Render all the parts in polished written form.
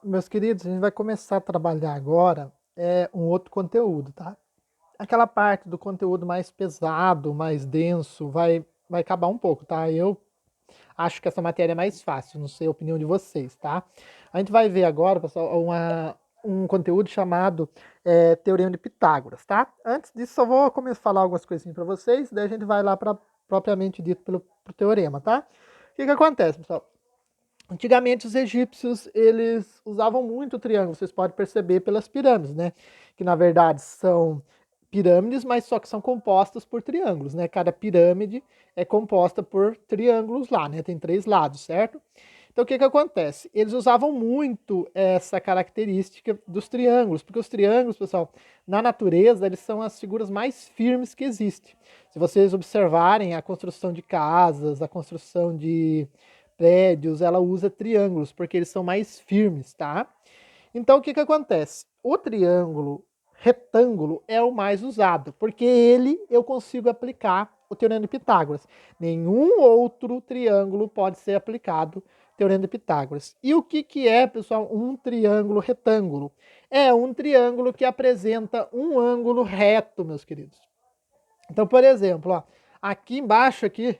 Meus queridos, a gente vai começar a trabalhar agora um outro conteúdo, tá? Aquela parte do conteúdo mais pesado, mais denso, vai acabar um pouco, tá? Eu acho que essa matéria é mais fácil, não sei a opinião de vocês, tá? A gente vai ver agora, pessoal, um conteúdo chamado Teorema de Pitágoras, tá? Antes disso, só vou começar a falar algumas coisinhas para vocês, daí a gente vai lá para propriamente dito pro teorema, tá? O que que acontece, pessoal? Antigamente os egípcios, eles usavam muito o triângulo, vocês podem perceber pelas pirâmides, né? Que na verdade são pirâmides, mas só que são compostas por triângulos, né? Cada pirâmide é composta por triângulos lá, né? Tem 3 lados, certo? Então o que que acontece? Eles usavam muito essa característica dos triângulos, porque os triângulos, pessoal, na natureza, eles são as figuras mais firmes que existem. Se vocês observarem a construção de casas, a construção de prédios, ela usa triângulos, porque eles são mais firmes, tá? Então, o que que acontece? O triângulo retângulo é o mais usado, porque ele eu consigo aplicar o teorema de Pitágoras. Nenhum outro triângulo pode ser aplicado o teorema de Pitágoras. E o que que é, pessoal, um triângulo retângulo? É um triângulo que apresenta um ângulo reto, meus queridos. Então, por exemplo, ó, aqui embaixo aqui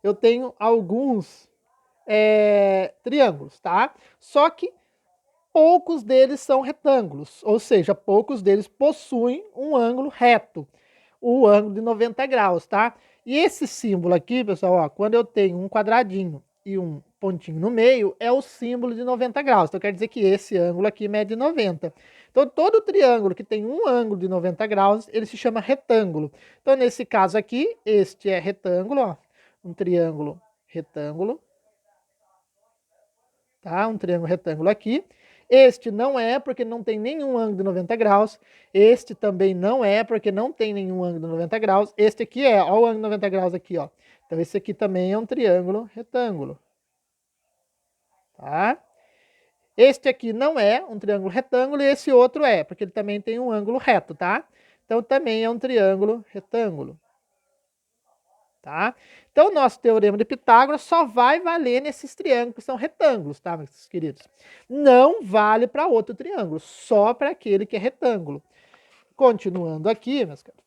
eu tenho alguns triângulos, tá? Só que poucos deles são retângulos, ou seja, poucos deles possuem um ângulo reto, o ângulo de 90 graus, tá? E esse símbolo aqui, pessoal, ó, quando eu tenho um quadradinho e um pontinho no meio, é o símbolo de 90 graus. Então quer dizer que esse ângulo aqui mede 90. Então todo triângulo que tem um ângulo de 90 graus, ele se chama retângulo. Então nesse caso aqui, este é retângulo, ó, um triângulo retângulo, tá? Um triângulo retângulo aqui. Este não é porque não tem nenhum ângulo de 90 graus. Este também não é porque não tem nenhum ângulo de 90 graus. Este aqui é, ó, o ângulo de 90 graus aqui, ó. Então esse aqui também é um triângulo retângulo, tá? Este aqui não é um triângulo retângulo e esse outro é, porque ele também tem um ângulo reto, tá? Então também é um triângulo retângulo. Tá? Então, o nosso teorema de Pitágoras só vai valer nesses triângulos que são retângulos, tá, meus queridos? Não vale para outro triângulo, só para aquele que é retângulo. Continuando aqui, meus caros,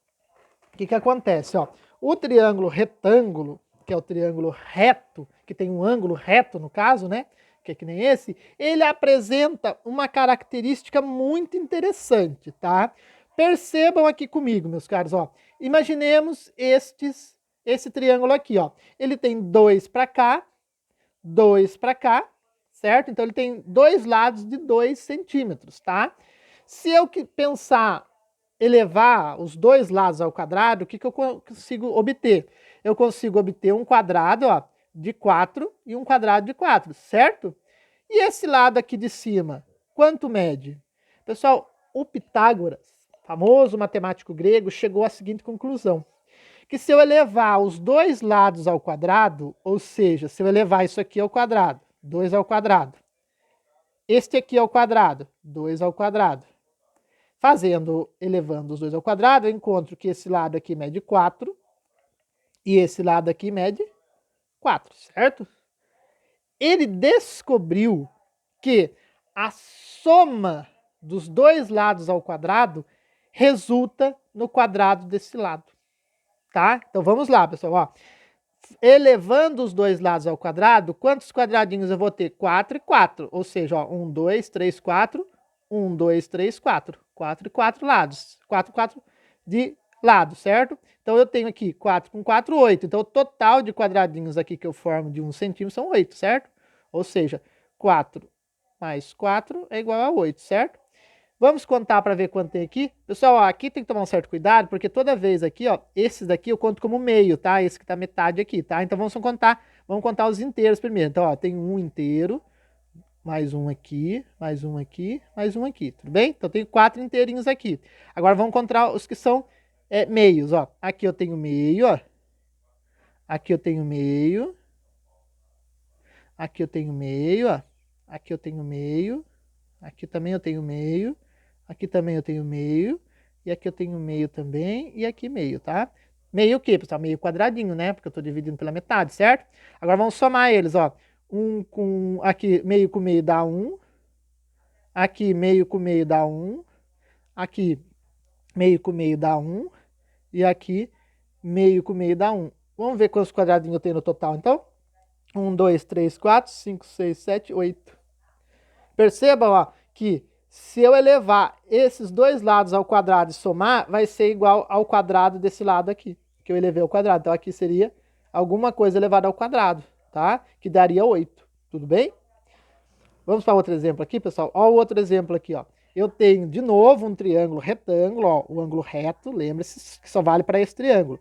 o que que acontece? Ó? O triângulo retângulo, que é o triângulo reto, que tem um ângulo reto no caso, né? Que é que nem esse, ele apresenta uma característica muito interessante, tá? Percebam aqui comigo, meus caros, ó. Imaginemos esse triângulo aqui, ó. Ele tem 2 para cá, 2 para cá, certo? Então ele tem 2 lados de 2 centímetros, tá? Se eu pensar elevar os 2 lados ao quadrado, o que que eu consigo obter? Eu consigo obter um quadrado, ó, de 4 e um quadrado de 4, certo? E esse lado aqui de cima, quanto mede? Pessoal, o Pitágoras, famoso matemático grego, chegou à seguinte conclusão: que se eu elevar os 2 lados ao quadrado, ou seja, se eu elevar isso aqui ao quadrado, 2 ao quadrado, este aqui ao quadrado, 2 ao quadrado, elevando os 2 ao quadrado, eu encontro que esse lado aqui mede 4 e esse lado aqui mede 4, certo? Ele descobriu que a soma dos 2 lados ao quadrado resulta no quadrado desse lado, tá? Então vamos lá, pessoal, ó. Elevando os 2 lados ao quadrado, quantos quadradinhos eu vou ter? 4 e 4, ou seja, ó, 1, 2, 3, 4, 1, 2, 3, 4, 4 e 4 lados, 4, 4 de lado, certo? Então eu tenho aqui 4 com 4, 8, então o total de quadradinhos aqui que eu formo de 1 centímetro são 8, certo? Ou seja, 4 mais 4 é igual a 8, certo? Vamos contar para ver quanto tem aqui. Pessoal, ó, aqui tem que tomar um certo cuidado, porque toda vez aqui, ó, esses daqui eu conto como meio, tá? Esse que tá metade aqui, tá? Então vamos contar os inteiros primeiro. Então, ó, tem um inteiro, mais um aqui, mais um aqui, mais um aqui, tudo bem? Então tem 4 inteirinhos aqui. Agora vamos contar os que são meios, ó. Aqui eu tenho meio, ó. Aqui eu tenho meio. Aqui eu tenho meio, ó. Aqui eu tenho meio. Aqui também eu tenho meio. Aqui também eu tenho meio. E aqui eu tenho meio também. E aqui meio, tá? Meio o quê, pessoal? Meio quadradinho, né? Porque eu tô dividindo pela metade, certo? Agora vamos somar eles, ó. Aqui, meio com meio dá 1. Aqui, meio com meio dá 1. Aqui, meio com meio dá 1. E aqui, meio com meio dá 1. Vamos ver quantos quadradinhos eu tenho no total, então? 1, 2, 3, 4, 5, 6, 7, 8. Percebam, ó, que se eu elevar esses dois lados ao quadrado e somar, vai ser igual ao quadrado desse lado aqui, que eu elevei ao quadrado. Então aqui seria alguma coisa elevada ao quadrado, tá? Que daria 8, tudo bem? Vamos para outro exemplo aqui, pessoal. Ó, o outro exemplo aqui, ó. Eu tenho, de novo, um triângulo retângulo, ó, o ângulo reto, lembre-se que só vale para esse triângulo.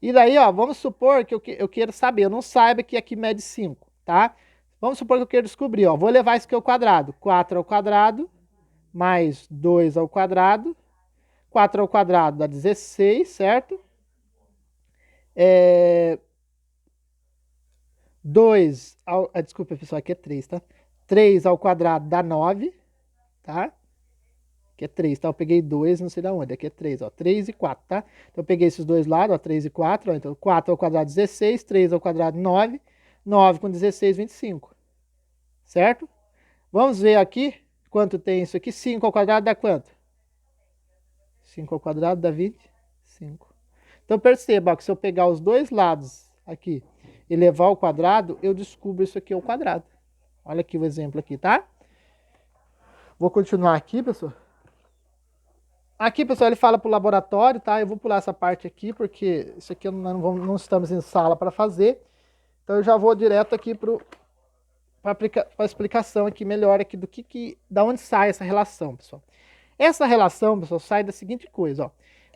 E daí, ó, vamos supor que eu queira saber, eu não saiba que aqui mede 5, tá? Vamos supor que eu queira descobrir, ó, vou levar isso aqui ao quadrado. 4 ao quadrado, mais 2 ao quadrado. 4 ao quadrado dá 16, certo? 2 ao... desculpa, pessoal, aqui é 3, tá? 3 ao quadrado dá 9, tá? Aqui é 3, tá? Eu peguei 2, não sei de onde. Aqui é 3, ó. 3 e 4, tá? Então eu peguei esses dois lados, ó. 3 e 4, ó. Então 4 ao quadrado 16, 3 ao quadrado 9. 9 com 16, 25. Certo? Vamos ver aqui quanto tem isso aqui. 5 ao quadrado dá quanto? 5 ao quadrado dá 25. Então perceba, ó, que se eu pegar os dois lados aqui e levar ao quadrado, eu descubro isso aqui ao quadrado. Olha aqui o exemplo aqui, tá? Vou continuar aqui, pessoal. Aqui, pessoal, ele fala para o laboratório, tá? Eu vou pular essa parte aqui, porque isso aqui não estamos em sala para fazer. Então eu já vou direto aqui para a explicação aqui melhor aqui da onde sai essa relação, pessoal. Essa relação, pessoal, sai da seguinte coisa, ó.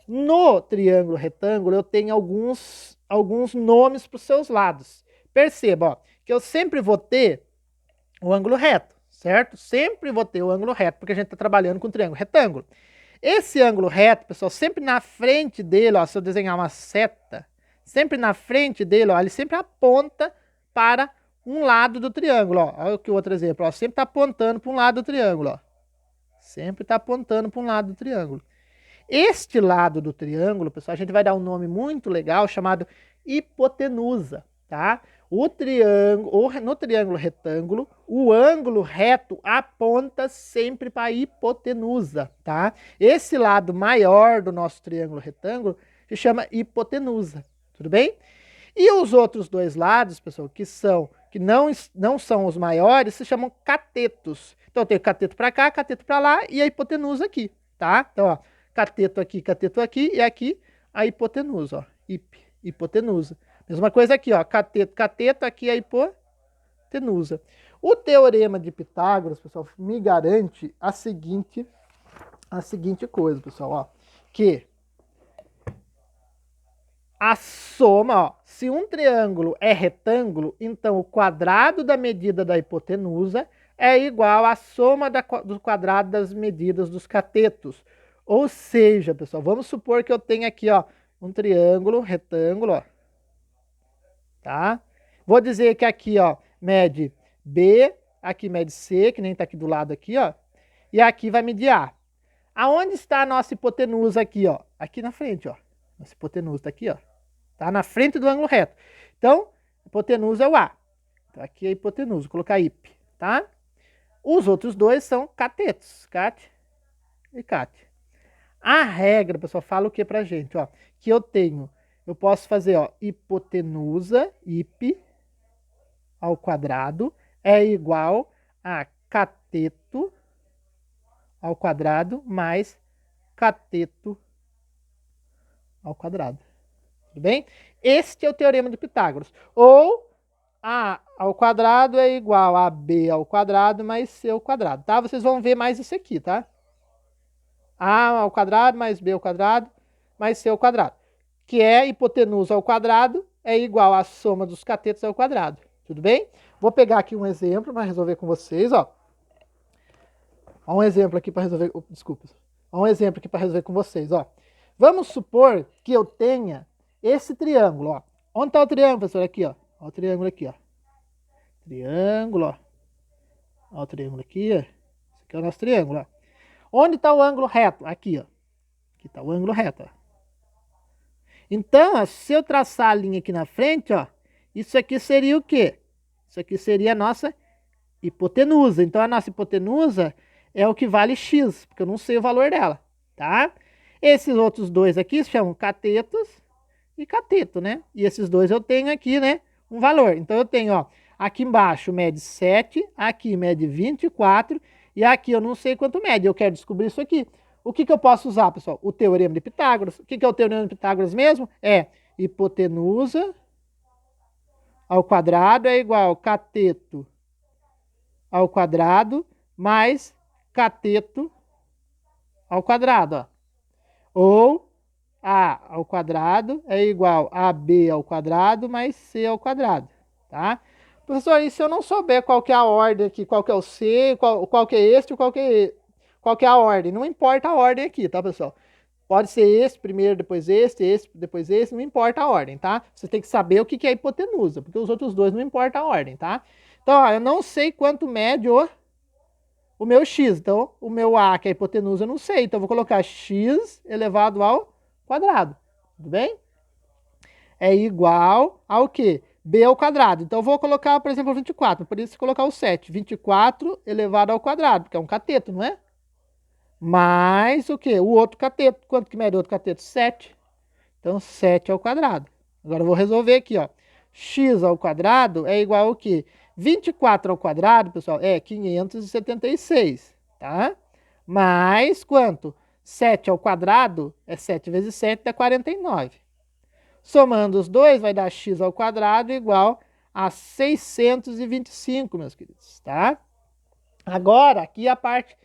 No triângulo retângulo, eu tenho alguns nomes para os seus lados. Perceba, ó, que eu sempre vou ter o ângulo reto, certo? Sempre vou ter o ângulo reto, porque a gente está trabalhando com triângulo retângulo. Esse ângulo reto, pessoal, sempre na frente dele, ó, se eu desenhar uma seta, sempre na frente dele, ó, ele sempre aponta para um lado do triângulo, ó. Olha aqui o outro exemplo, ó, sempre está apontando para um lado do triângulo, ó. Sempre está apontando para um lado do triângulo. Este lado do triângulo, pessoal, a gente vai dar um nome muito legal chamado hipotenusa, tá? No triângulo retângulo, o ângulo reto aponta sempre para a hipotenusa, tá? Esse lado maior do nosso triângulo retângulo se chama hipotenusa, tudo bem? E os outros dois lados, pessoal, que não são os maiores, se chamam catetos. Então eu tenho cateto para cá, cateto para lá e a hipotenusa aqui, tá? Então, ó, cateto aqui e aqui a hipotenusa, ó, hipotenusa. Mesma coisa aqui, ó, cateto, aqui a hipotenusa. O teorema de Pitágoras, pessoal, me garante a seguinte coisa, pessoal, ó, que a soma, ó, se um triângulo é retângulo, então o quadrado da medida da hipotenusa é igual à soma do quadrado das medidas dos catetos. Ou seja, pessoal, vamos supor que eu tenho aqui, ó, um triângulo retângulo, ó, tá? Vou dizer que aqui, ó, mede B, aqui mede C, que nem tá aqui do lado aqui, ó, e aqui vai medir A. Aonde está a nossa hipotenusa aqui, ó? Aqui na frente, ó. Nossa hipotenusa tá aqui, ó. Tá na frente do ângulo reto. Então, hipotenusa é o A. Então, aqui é a hipotenusa, vou colocar hip, tá? Os outros dois são catetos, cat e cat. A regra, pessoal, fala o que pra gente, ó? Que eu posso fazer, ó, hipotenusa, hip, ao quadrado, é igual a cateto ao quadrado mais cateto ao quadrado. Tudo bem? Este é o teorema de Pitágoras. Ou A ao quadrado é igual a B ao quadrado mais C ao quadrado, tá? Vocês vão ver mais isso aqui, tá? A ao quadrado mais B ao quadrado mais C ao quadrado. Que é hipotenusa ao quadrado é igual à soma dos catetos ao quadrado. Tudo bem? Vou pegar aqui um exemplo para resolver com vocês, ó. Um exemplo aqui para resolver... Desculpa. Um exemplo aqui para resolver com vocês, ó. Vamos supor que eu tenha esse triângulo, ó. Onde está o triângulo, professor? Aqui, ó. Olha o triângulo aqui, ó. Triângulo, ó. Olha o triângulo aqui, ó. Esse aqui é o nosso triângulo, ó. Onde está o ângulo reto? Aqui, ó. Aqui está o ângulo reto, ó. Então, ó, se eu traçar a linha aqui na frente, ó, isso aqui seria o quê? Isso aqui seria a nossa hipotenusa. Então, a nossa hipotenusa é o que vale x, porque eu não sei o valor dela, tá? Esses outros dois aqui se chamam catetos e cateto, né? E esses dois eu tenho aqui, né, um valor. Então eu tenho, ó, aqui embaixo mede 7, aqui mede 24 e aqui eu não sei quanto mede, eu quero descobrir isso aqui. O que eu posso usar, pessoal? O Teorema de Pitágoras. O que é o Teorema de Pitágoras mesmo? É hipotenusa ao quadrado é igual a cateto ao quadrado mais cateto ao quadrado, ó. Ou a ao quadrado é igual a b ao quadrado mais c ao quadrado, tá? Professor, e se eu não souber qual que é a ordem aqui, qual que é o c, qual que é este, qual que é a ordem? Não importa a ordem aqui, tá, pessoal? Pode ser esse primeiro, depois esse, depois esse, não importa a ordem, tá? Você tem que saber o que é hipotenusa, porque os outros dois não importa a ordem, tá? Então, ó, eu não sei quanto mede o meu x. Então, o meu a, que é a hipotenusa, eu não sei. Então, eu vou colocar x elevado ao quadrado. Tudo bem? É igual ao quê? B ao quadrado. Então, eu vou colocar, por exemplo, 24. Por isso, colocar o 7. 24 elevado ao quadrado, porque é um cateto, não é? Mais o quê? O outro cateto. Quanto que mede o outro cateto? 7. Então, 7 ao quadrado. Agora, eu vou resolver aqui, ó. X ao quadrado é igual ao quê? 24 ao quadrado, pessoal, é 576, tá? Mais quanto? 7 ao quadrado é 7 vezes 7 dá 49. Somando os dois, vai dar x ao quadrado igual a 625, meus queridos, tá? Agora, aqui a parte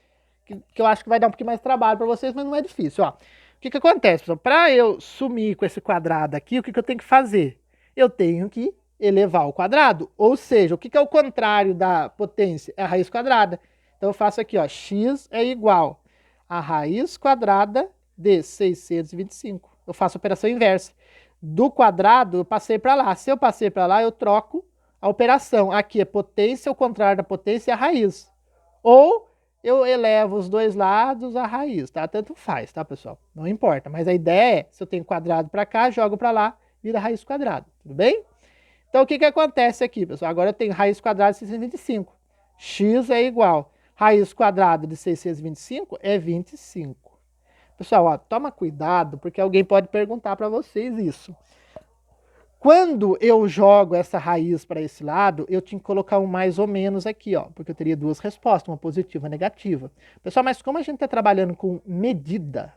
que eu acho que vai dar um pouquinho mais de trabalho para vocês, mas não é difícil, ó. O que acontece, pessoal? Para eu sumir com esse quadrado aqui, o que eu tenho que fazer? Eu tenho que elevar ao quadrado, ou seja, o que é o contrário da potência? É a raiz quadrada. Então eu faço aqui, ó, x é igual a raiz quadrada de 625. Eu faço a operação inversa. Do quadrado eu passei para lá. Se eu passei para lá, eu troco a operação. Aqui é potência, o contrário da potência é a raiz. Ou eu elevo os dois lados à raiz, tá? Tanto faz, tá, pessoal? Não importa. Mas a ideia é, se eu tenho quadrado para cá, jogo para lá, vira raiz quadrada. Tudo bem? Então, o que acontece aqui, pessoal? Agora eu tenho raiz quadrada de 625. X é igual. Raiz quadrada de 625 é 25. Pessoal, ó, toma cuidado, porque alguém pode perguntar para vocês isso. Quando eu jogo essa raiz para esse lado, eu tinha que colocar um mais ou menos aqui, ó, porque eu teria duas respostas, uma positiva e uma negativa. Pessoal, mas como a gente está trabalhando com medida,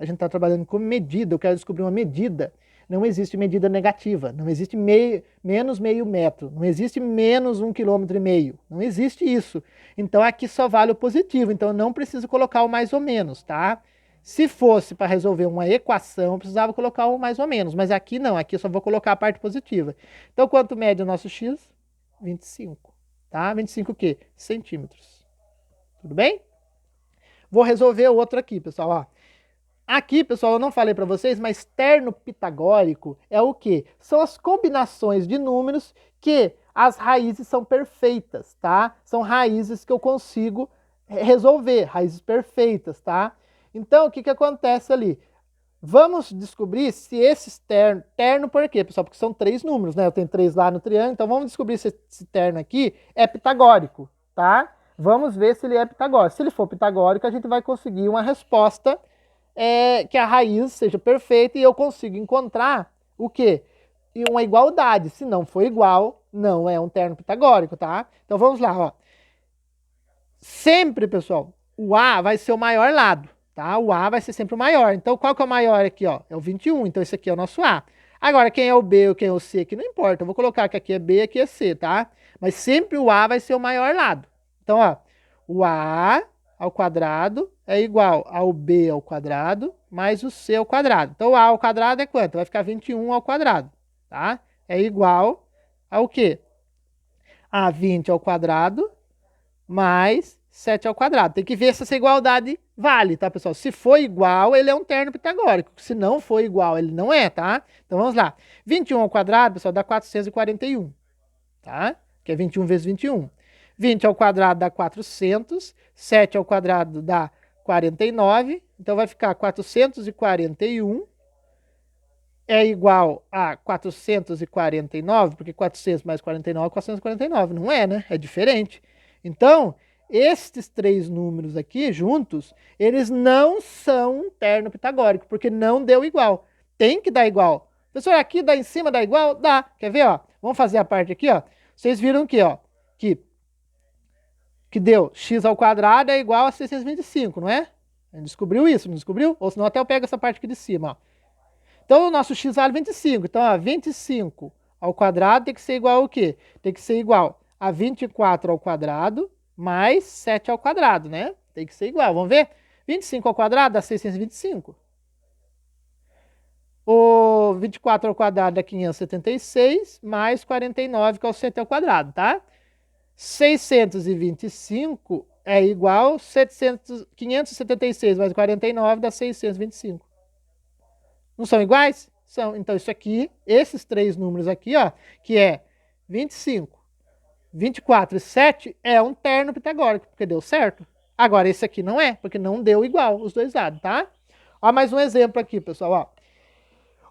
eu quero descobrir uma medida, não existe medida negativa, não existe menos meio metro, não existe menos 1,5 km, não existe isso. Então aqui só vale o positivo, então eu não preciso colocar o mais ou menos, tá? Se fosse para resolver uma equação, eu precisava colocar um mais ou menos, mas aqui não, aqui eu só vou colocar a parte positiva. Então, quanto mede o nosso x? 25, tá? 25 o quê? Centímetros. Tudo bem? Vou resolver o outro aqui, pessoal, ó. Aqui, pessoal, eu não falei para vocês, mas terno pitagórico é o quê? São as combinações de números que as raízes são perfeitas, tá? São raízes que eu consigo resolver, raízes perfeitas, tá? Então, o que acontece ali? Vamos descobrir se esse terno por quê, pessoal? Porque são 3 números, né? Eu tenho 3 lá no triângulo, então vamos descobrir se esse terno aqui é pitagórico, tá? Vamos ver se ele é pitagórico. Se ele for pitagórico, a gente vai conseguir uma resposta que a raiz seja perfeita e eu consigo encontrar o quê? E uma igualdade. Se não for igual, não é um terno pitagórico, tá? Então vamos lá, ó. Sempre, pessoal, o A vai ser o maior lado. Tá? O A vai ser sempre o maior. Então, qual que é o maior aqui? Ó? É o 21. Então, esse aqui é o nosso A. Agora, quem é o B ou quem é o C aqui, não importa. Eu vou colocar que aqui é B, aqui é C, tá? Mas sempre o A vai ser o maior lado. Então, ó, o A ao quadrado é igual ao B ao quadrado mais o C ao quadrado. Então, o A ao quadrado é quanto? Vai ficar 21 ao quadrado, tá? É igual ao quê? A 20 ao quadrado mais 7 ao quadrado. Tem que ver se essa igualdade vale, tá, pessoal? Se for igual, ele é um terno pitagórico. Se não for igual, ele não é, tá? Então, vamos lá. 21 ao quadrado, pessoal, dá 441, tá? Que é 21 vezes 21. 20 ao quadrado dá 400. 7 ao quadrado dá 49. Então, vai ficar 441 é igual a 449, porque 400 mais 49 é 449. Não é, né? É diferente. Então, estes três números aqui juntos, eles não são um terno pitagórico, porque não deu igual. Tem que dar igual. Professor, aqui dá em cima dá igual? Dá. Quer ver, ó? Vamos fazer a parte aqui, ó. Vocês viram aqui, ó, que deu x ao quadrado é igual a 625, não é? A gente descobriu isso, não descobriu? Ou senão até eu pego essa parte aqui de cima, ó. Então, o nosso x vale 25. Então, ó, 25 ao quadrado tem que ser igual ao quê? Tem que ser igual a 24 ao quadrado mais 7 ao quadrado, né? Tem que ser igual. Vamos ver? 25 ao quadrado dá 625. O 24 ao quadrado dá 576, mais 49, que é o 7 ao quadrado, tá? 625 é igual a 576 mais 49 dá 625. Não são iguais? São. Então, isso aqui, esses três números aqui, ó, que é 25, 24 e 7, é um terno pitagórico, porque deu certo. Agora, esse aqui não é, porque não deu igual os dois lados, tá? Ó, mais um exemplo aqui, pessoal, ó.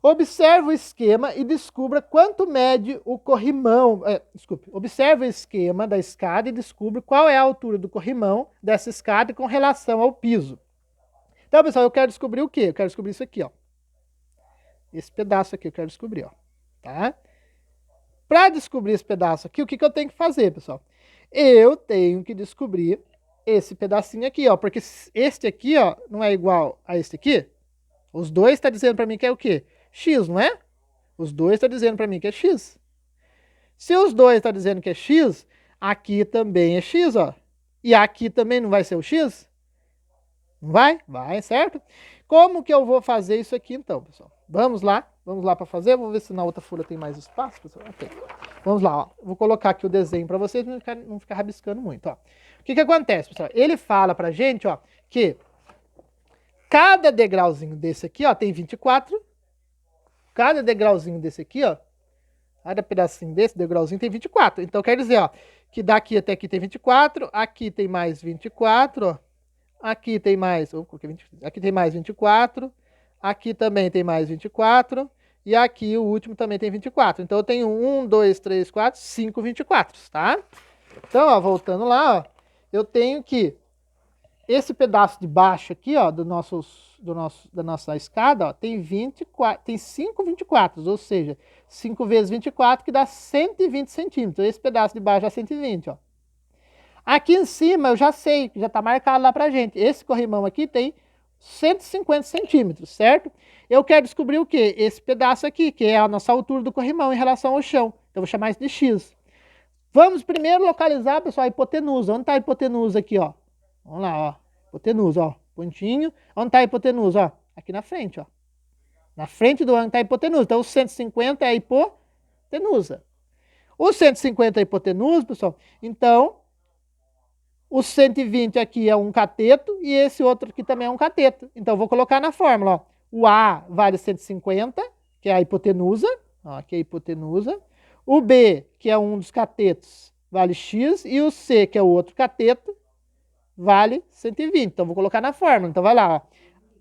Observe o esquema e descubra quanto mede o corrimão. Observe o esquema da escada e descubra qual é a altura do corrimão dessa escada com relação ao piso. Então, pessoal, eu quero descobrir o quê? Eu quero descobrir isso aqui, ó. Esse pedaço aqui eu quero descobrir, ó. Tá? Para descobrir esse pedaço aqui, o que eu tenho que fazer, pessoal? Eu tenho que descobrir esse pedacinho aqui, ó. Porque este aqui, ó, não é igual a este aqui. Os dois estão dizendo para mim que é o quê? X, não é? Os dois estão dizendo para mim que é X. Se os dois estão dizendo que é X, aqui também é X, ó. E aqui também não vai ser o X? Não vai? Vai, certo? Como que eu vou fazer isso aqui então, pessoal? Vamos lá para fazer. Vou ver se na outra folha tem mais espaço, pessoal. Ok. Vamos lá, ó. Vou colocar aqui o desenho para vocês não ficar rabiscando muito, ó. O que acontece, pessoal? Ele fala pra gente, ó, que cada degrauzinho desse aqui, ó, tem 24. Cada degrauzinho desse aqui, ó, cada pedacinho desse degrauzinho tem 24. Então, quer dizer, ó, que daqui até aqui tem 24, aqui tem mais 24, ó. Aqui tem mais, aqui tem mais 24, aqui também tem mais 24, e aqui o último também tem 24. Então, eu tenho 1, 2, 3, 4, 5 24, tá? Então, ó, voltando lá, ó, eu tenho que esse pedaço de baixo aqui, ó, da nossa escada, ó, tem 5 24, ou seja, 5 vezes 24, que dá 120 centímetros. Esse pedaço de baixo é 120, ó. Aqui em cima, eu já sei, que já está marcado lá pra gente. Esse corrimão aqui tem 150 centímetros, certo? Eu quero descobrir o quê? Esse pedaço aqui, que é a nossa altura do corrimão em relação ao chão. Então, eu vou chamar isso de X. Vamos primeiro localizar, pessoal, a hipotenusa. Onde está a hipotenusa aqui, ó? Vamos lá, ó. Hipotenusa, ó. Pontinho. Onde está a hipotenusa, ó? Aqui na frente, ó. Na frente do ângulo está a hipotenusa. Então, o 150 é a hipotenusa. O 150 é a hipotenusa, pessoal. Então, o 120 aqui é um cateto e esse outro aqui também é um cateto. Então, eu vou colocar na fórmula, ó. O A vale 150, que é a hipotenusa. Ó, aqui é a hipotenusa. O B, que é um dos catetos, vale X. E o C, que é o outro cateto, vale 120. Então, vou colocar na fórmula. Então, vai lá, ó.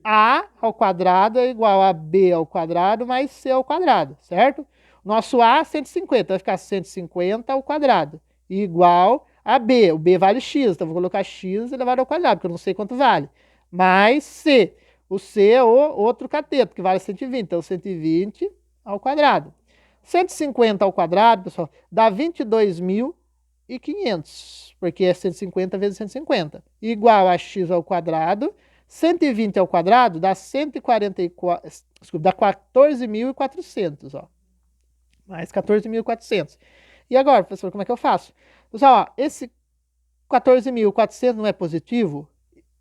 A ao quadrado é igual a B ao quadrado mais C ao quadrado, certo? Nosso A, 150, vai ficar 150 ao quadrado, igual a B. O B vale X, então vou colocar X elevado ao quadrado, porque eu não sei quanto vale. Mais C. O C é o outro cateto, que vale 120, então 120 ao quadrado. 150 ao quadrado, pessoal, dá 22.500, porque é 150 vezes 150, igual a X ao quadrado. 120 ao quadrado dá 144, desculpa, dá 14.400, ó. Mais 14.400. E agora, professor, como é que eu faço? Pessoal, ó, esse 14.400 não é positivo?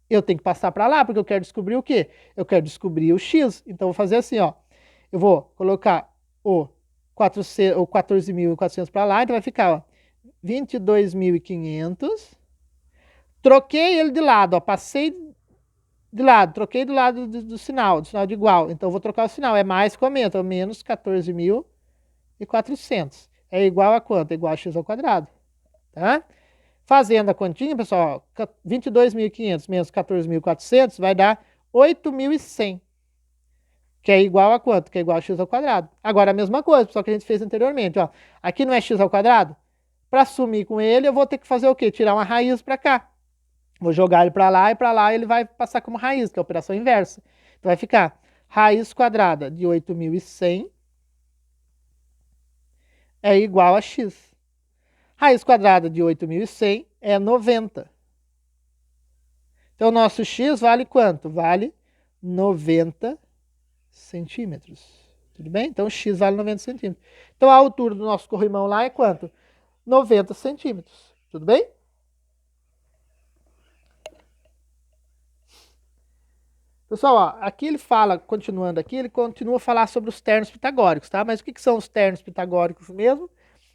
Eu tenho que passar para lá, porque eu quero descobrir o quê? Eu quero descobrir o x. Então, eu vou fazer assim, ó. Eu vou colocar o 14.400 para lá, então vai ficar, ó, 22.500. Troquei ele de lado, ó, passei de lado, troquei do lado do sinal de igual. Então, eu vou trocar o sinal. É mais que aumenta, é menos 14.400. É igual a quanto? É igual a x ao quadrado. Tá? Fazendo a continha, pessoal, 22.500 menos 14.400 vai dar 8.100. Que é igual a quanto? Que é igual a x ao quadrado. Agora, a mesma coisa, pessoal, que a gente fez anteriormente. Ó. Aqui não é x ao quadrado? Para sumir com ele, eu vou ter que fazer o quê? Tirar uma raiz para cá. Vou jogar ele para lá e para lá ele vai passar como raiz, que é a operação inversa. Então vai ficar raiz quadrada de 8.100 é igual a x. Raiz quadrada de 8.100 é 90. Então, o nosso x vale quanto? Vale 90 centímetros. Tudo bem? Então, x vale 90 centímetros. Então, a altura do nosso corrimão lá é quanto? 90 centímetros. Tudo bem? Pessoal, ó, aqui ele fala, continuando aqui, ele continua a falar sobre os termos pitagóricos, tá? Mas o que são os termos pitagóricos mesmo?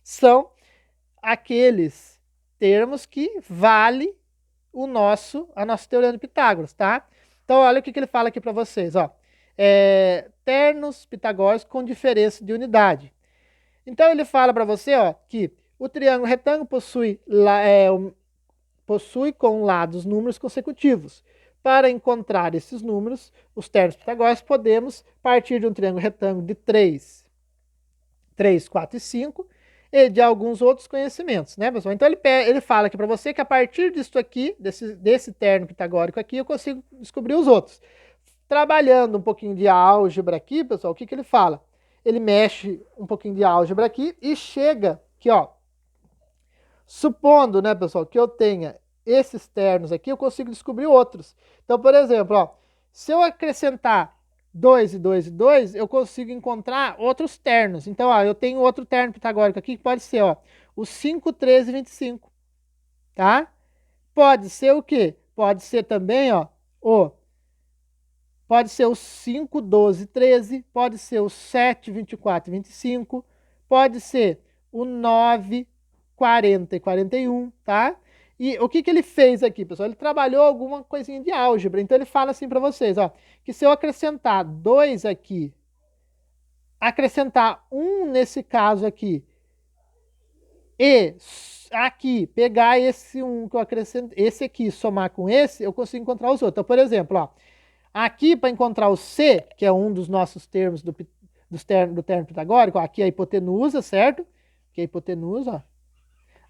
São aqueles termos que vale a nossa teoria de Pitágoras, tá? Então, olha o que ele fala aqui para vocês, ó. Termos pitagóricos com diferença de unidade. Então, ele fala para você, ó, que o triângulo retângulo possui com lados números consecutivos. Para encontrar esses números, os termos pitagóricos, podemos partir de um triângulo retângulo de 3, 4 e 5, e de alguns outros conhecimentos, né, pessoal? Então ele fala aqui para você que a partir disso aqui, desse termo pitagórico aqui, eu consigo descobrir os outros. Trabalhando um pouquinho de álgebra aqui, pessoal, o que ele fala? Ele mexe um pouquinho de álgebra aqui e chega aqui, ó. Supondo, né, pessoal, que eu tenha esses termos aqui, eu consigo descobrir outros. Então, por exemplo, ó, se eu acrescentar 2 e 2 e 2, eu consigo encontrar outros termos. Então, ó, eu tenho outro termo pitagórico aqui que pode ser, ó, o 5, 13 e 25, tá? Pode ser o quê? Pode ser também, ó, pode ser o 5, 12 e 13, pode ser o 7, 24 e 25, pode ser o 9, 40 e 41, tá? E o que ele fez aqui, pessoal? Ele trabalhou alguma coisinha de álgebra. Então, ele fala assim para vocês, ó, que se eu acrescentar 2 aqui, acrescentar 1 nesse caso aqui, e aqui, pegar esse 1 que eu acrescento, esse aqui, somar com esse, eu consigo encontrar os outros. Então, por exemplo, ó, aqui para encontrar o C, que é um dos nossos termos do termo pitagórico, ó, aqui é a hipotenusa, certo? Aqui é a hipotenusa, ó.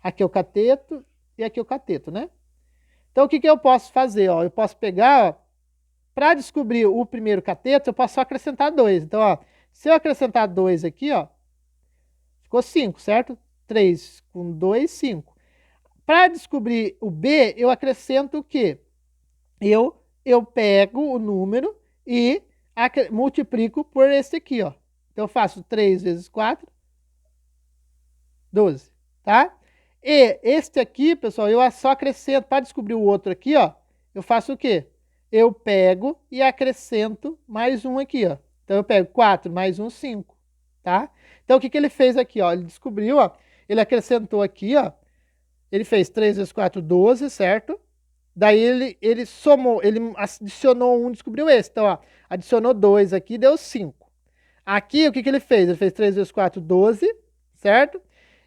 Aqui é o cateto e aqui é o cateto, né? Então, o que eu posso fazer? Ó? Eu posso pegar, para descobrir o primeiro cateto, eu posso só acrescentar 2. Então, ó, se eu acrescentar 2 aqui, ó, ficou 5, certo? 3 com 2, 5. Para descobrir o B, eu acrescento o quê? Eu pego o número e multiplico por esse aqui, ó. Então, eu faço 3 vezes 4, 12, tá? E este aqui, pessoal, eu só acrescento, para descobrir o outro aqui, ó, eu faço o quê? Eu pego e acrescento mais um aqui, ó. Então, eu pego 4 mais 1, 5, tá? Então, o que ele fez aqui, ó? Ele descobriu, ó, ele acrescentou aqui, ó, ele fez 3 vezes 4, 12, certo? Daí ele somou, ele adicionou 1, descobriu esse. Então, ó, adicionou 2 aqui, deu 5. Aqui, o que ele fez? Ele fez 3 vezes 4, 12, certo?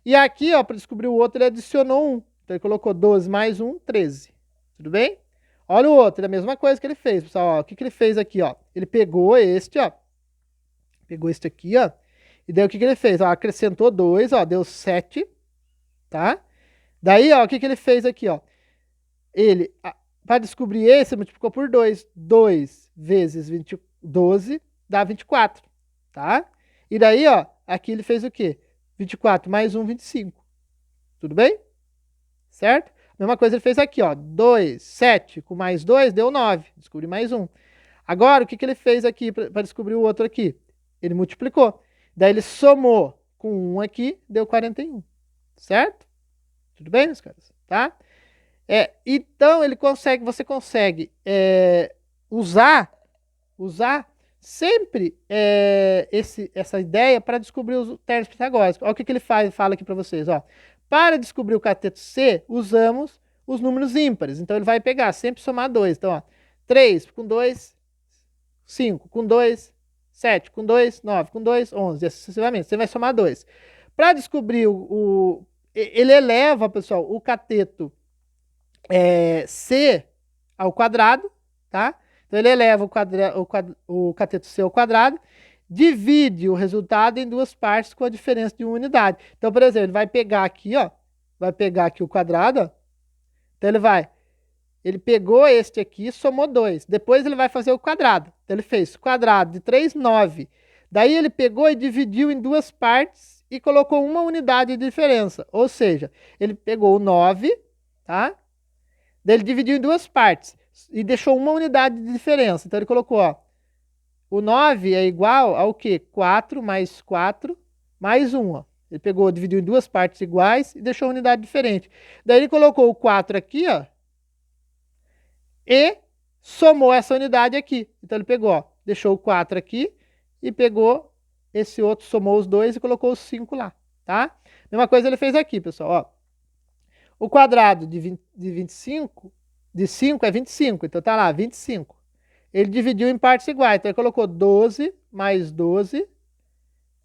E aqui, ó, para descobrir o outro, ele adicionou 1. Então, ele colocou 12 mais 1, 13. Tudo bem? Olha o outro, é a mesma coisa que ele fez, pessoal. Ó, o que ele fez aqui, ó? Ele pegou este, ó. Pegou este aqui, ó. E daí, o que ele fez? Ó, acrescentou 2, ó, deu 7, tá? Daí, ó, o que ele fez aqui, ó? Ele, para descobrir esse, multiplicou por 2. 2 vezes 12 dá 24, tá? E daí, ó, aqui ele fez o quê? 24 mais 1, 25. Tudo bem? Certo? Mesma coisa ele fez aqui, ó. 2, 7 com mais 2 deu 9. Descobri mais 1. Agora, o que ele fez aqui para descobrir o outro aqui? Ele multiplicou. Daí ele somou com 1 aqui, deu 41. Certo? Tudo bem, meus caras? Tá? Então, você consegue usar sempre essa ideia para descobrir os termos pitagóricos. Olha o que ele fala aqui para vocês. Ó. Para descobrir o cateto C, usamos os números ímpares. Então, ele vai pegar, sempre somar 2. Então, ó, 3 com 2, 5 com 2, 7 com 2, 9 com 2, 11, e assim sucessivamente. Você vai somar 2. Para descobrir ele eleva, pessoal, o cateto C ao quadrado, tá? Então ele eleva o cateto C ao quadrado, divide o resultado em duas partes com a diferença de uma unidade. Então, por exemplo, ele vai pegar aqui, ó, vai pegar aqui o quadrado, ó. Então ele vai Ele pegou este aqui, somou 2. Depois ele vai fazer o quadrado. Então ele fez quadrado de 3, 9. Daí ele pegou e dividiu em duas partes e colocou uma unidade de diferença. Ou seja, ele pegou o 9, tá? Daí ele dividiu em duas partes e deixou uma unidade de diferença. Então ele colocou, ó, o 9 é igual ao quê? 4 mais 4 mais 1, ó. Ele pegou, dividiu em duas partes iguais e deixou uma unidade diferente. Daí ele colocou o 4 aqui, ó, e somou essa unidade aqui. Então ele pegou, ó, deixou o 4 aqui e pegou esse outro, somou os dois e colocou os 5 lá, tá? Mesma coisa ele fez aqui, pessoal, ó. O quadrado de 25, de 5 é 25, então tá lá, 25. Ele dividiu em partes iguais, então ele colocou 12 mais 12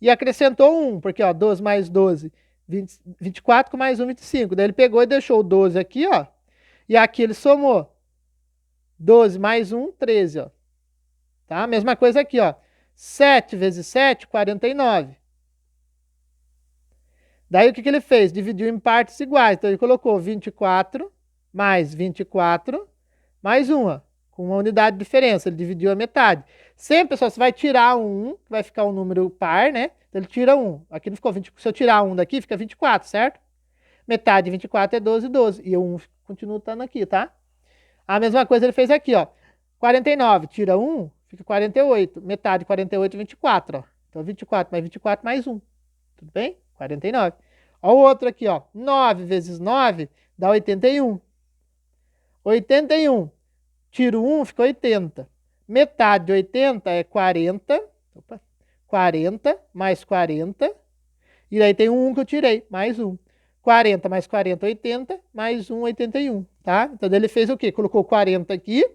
e acrescentou 1, porque ó, 12 mais 12, 24 com mais 1, 25. Daí ele pegou e deixou o 12 aqui, ó, e aqui ele somou 12 mais 1, 13, ó. Tá? Mesma coisa aqui, ó. 7 vezes 7, 49. Daí o que ele fez? Dividiu em partes iguais. Então ele colocou 24 mais 24 mais 1, ó, com uma unidade de diferença. Ele dividiu a metade. Sempre, pessoal, você vai tirar um, vai ficar um número par, né? Então ele tira 1. Aqui não ficou 20. Se eu tirar 1 daqui, fica 24, certo? Metade de 24 é 12, 12. E o 1 continua estando aqui, tá? A mesma coisa ele fez aqui, ó. 49, tira 1, fica 48. Metade de 48 é 24, ó. Então 24 mais 24 mais 1. Tudo bem? 49. Olha o outro aqui, ó. 9 vezes 9 dá 81. 81. Tiro 1, fica 80. Metade de 80 é 40. Opa. 40 mais 40. E daí tem um 1 que eu tirei, mais 1. 40 mais 40, 80, mais 1, 81, tá? Então ele fez o quê? Colocou 40 aqui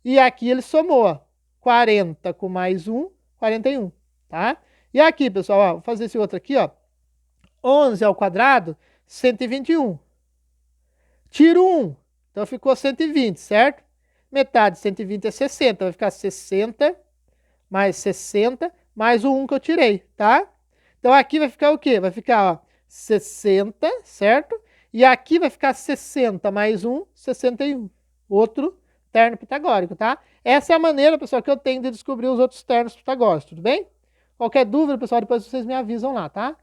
e aqui ele somou, ó. 40 com mais 1, 41, tá? E aqui, pessoal, ó, vou fazer esse outro aqui, ó. 11 ao quadrado, 121. Tiro 1, então ficou 120, certo? Metade de 120 é 60, vai ficar 60 mais 60 mais o 1 que eu tirei, tá? Então aqui vai ficar o quê? Vai ficar, ó, 60, certo? E aqui vai ficar 60 mais 1, 61. Outro terno pitagórico, tá? Essa é a maneira, pessoal, que eu tenho de descobrir os outros ternos pitagóricos, tudo bem? Qualquer dúvida, pessoal, depois vocês me avisam lá, tá?